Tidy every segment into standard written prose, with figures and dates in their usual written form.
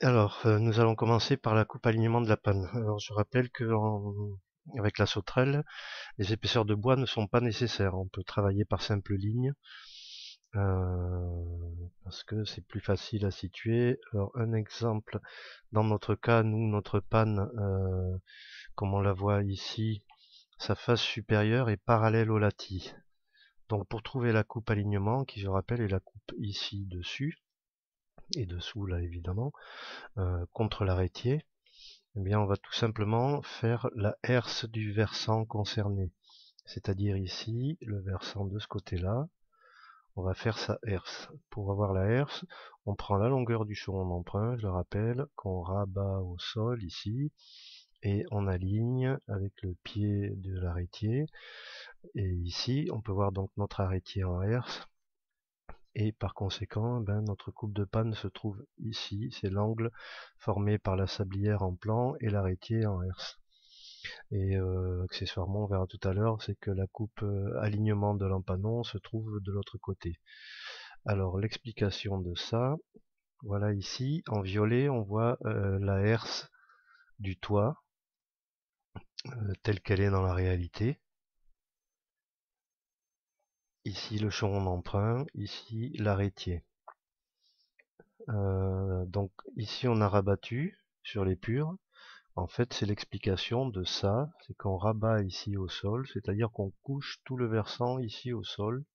Alors, nous allons commencer par la coupe alignement de la panne. Alors, je rappelle que avec la sauterelle, les épaisseurs de bois ne sont pas nécessaires. On peut travailler par simple ligne parce que c'est plus facile à situer. Alors, un exemple, dans notre cas, nous, notre panne, comme on la voit ici, sa face supérieure est parallèle au latis. Donc, pour trouver la coupe alignement, qui je rappelle est la coupe ici dessus, et dessous là évidemment, contre l'arrêtier, eh bien, on va tout simplement faire la herse du versant concerné. C'est-à-dire ici, le versant de ce côté-là, on va faire sa herse. Pour avoir la herse, on prend la longueur du chemin d'emprunt, je le rappelle, qu'on rabat au sol ici, et on aligne avec le pied de l'arrêtier. Et ici, on peut voir donc notre arrêtier en herse, et par conséquent, ben, notre coupe de panne se trouve ici, c'est l'angle formé par la sablière en plan et l'arrêtier en herse. Et accessoirement, on verra tout à l'heure, c'est que la coupe alignement de l'empanon se trouve de l'autre côté. Alors l'explication de ça, voilà ici, en violet, on voit la herse du toit, telle qu'elle est dans la réalité. Ici le choron d'emprunt, ici l'arrêtier. Donc ici on a rabattu sur les purs. En fait, c'est l'explication de ça, c'est qu'on rabat ici au sol, c'est-à-dire qu'on couche tout le versant ici au sol,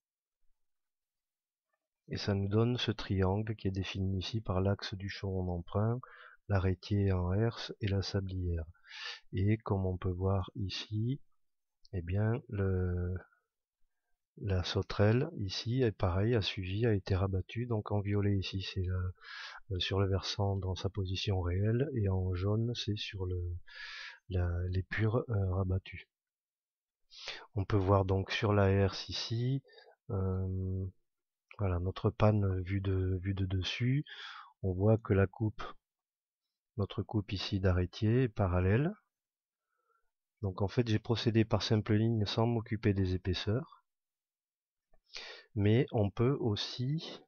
et ça nous donne ce triangle qui est défini ici par l'axe du choron d'emprunt, l'arrêtier en herse et la sablière. Et comme on peut voir ici, eh bien la sauterelle ici est pareil, a suivi, a été rabattue. Donc en violet ici c'est sur le versant dans sa position réelle, et en jaune c'est sur les purs rabattus. On peut voir donc sur la herse ici, voilà notre panne vue de dessus. On voit que notre coupe ici d'arrêtier est parallèle. Donc en fait j'ai procédé par simple ligne sans m'occuper des épaisseurs. Mais on peut aussi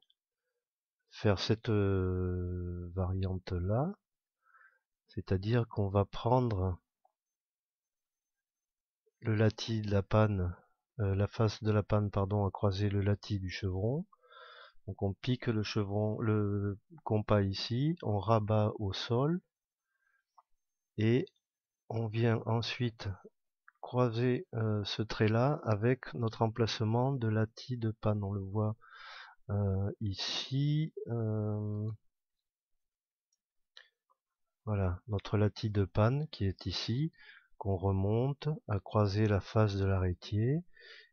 faire cette variante là, c'est-à-dire qu'on va prendre le latis de la panne, la face de la panne pardon, à croiser le latis du chevron. Donc on pique le chevron, le compas ici, on rabat au sol, et on vient ensuite croiser ce trait-là avec notre emplacement de latis de panne. On le voit ici. Voilà, notre latis de panne qui est ici, qu'on remonte à croiser la face de l'arrêtier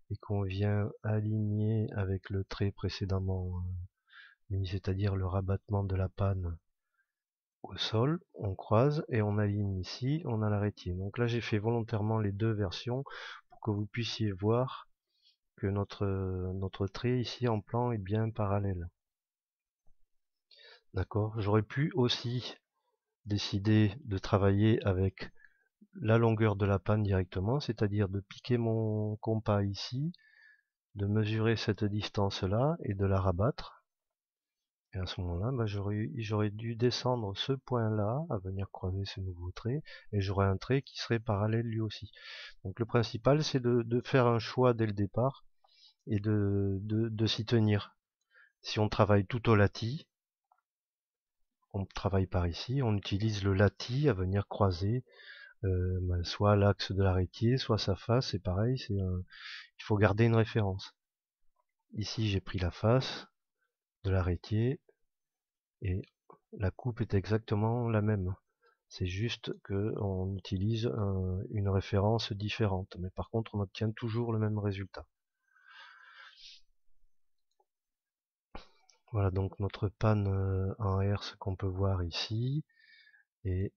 et qu'on vient aligner avec le trait précédemment mis, c'est-à-dire le rabattement de la panne au sol. On croise et on aligne ici, on a l'arrêtier. Donc là j'ai fait volontairement les deux versions pour que vous puissiez voir que notre trait ici en plan est bien parallèle. D'accord. J'aurais pu aussi décider de travailler avec la longueur de la panne directement, c'est-à-dire de piquer mon compas ici, de mesurer cette distance-là et de la rabattre. Et à ce moment-là, bah, j'aurais dû descendre ce point-là, à venir croiser ce nouveau trait, et j'aurais un trait qui serait parallèle lui aussi. Donc le principal, c'est de faire un choix dès le départ et de s'y tenir. Si on travaille tout au latis, on travaille par ici, on utilise le latis à venir croiser soit l'axe de l'arrêtier, soit sa face, c'est pareil, il faut garder une référence. Ici j'ai pris la face de l'arrêtier et la coupe est exactement la même. C'est juste qu'on utilise une référence différente, mais par contre on obtient toujours le même résultat. Voilà donc notre panne en herse qu'on peut voir ici, et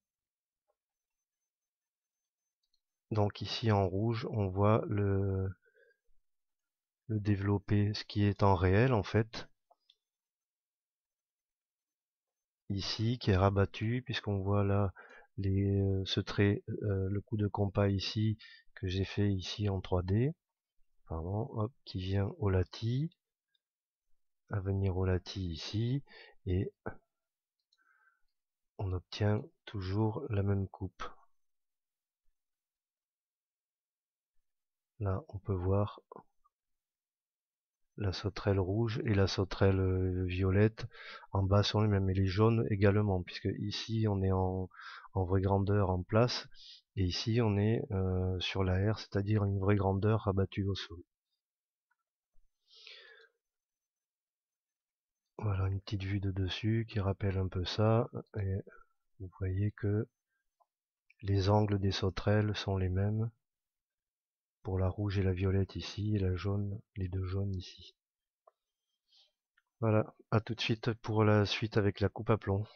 donc ici en rouge on voit le développé, ce qui est en réel en fait, ici qui est rabattu, puisqu'on voit là ce trait, le coup de compas ici que j'ai fait ici en 3D, pardon, hop, qui vient au latis, à venir au latis ici, et on obtient toujours la même coupe. Là, on peut voir la sauterelle rouge et la sauterelle violette en bas sont les mêmes, et les jaunes également, puisque ici on est en vraie grandeur en place, et ici on est sur la R, c'est-à-dire une vraie grandeur rabattue au sol. Voilà une petite vue de dessus qui rappelle un peu ça, et vous voyez que les angles des sauterelles sont les mêmes pour la rouge et la violette ici, et la jaune, les deux jaunes ici. Voilà, à tout de suite pour la suite avec la coupe à plomb.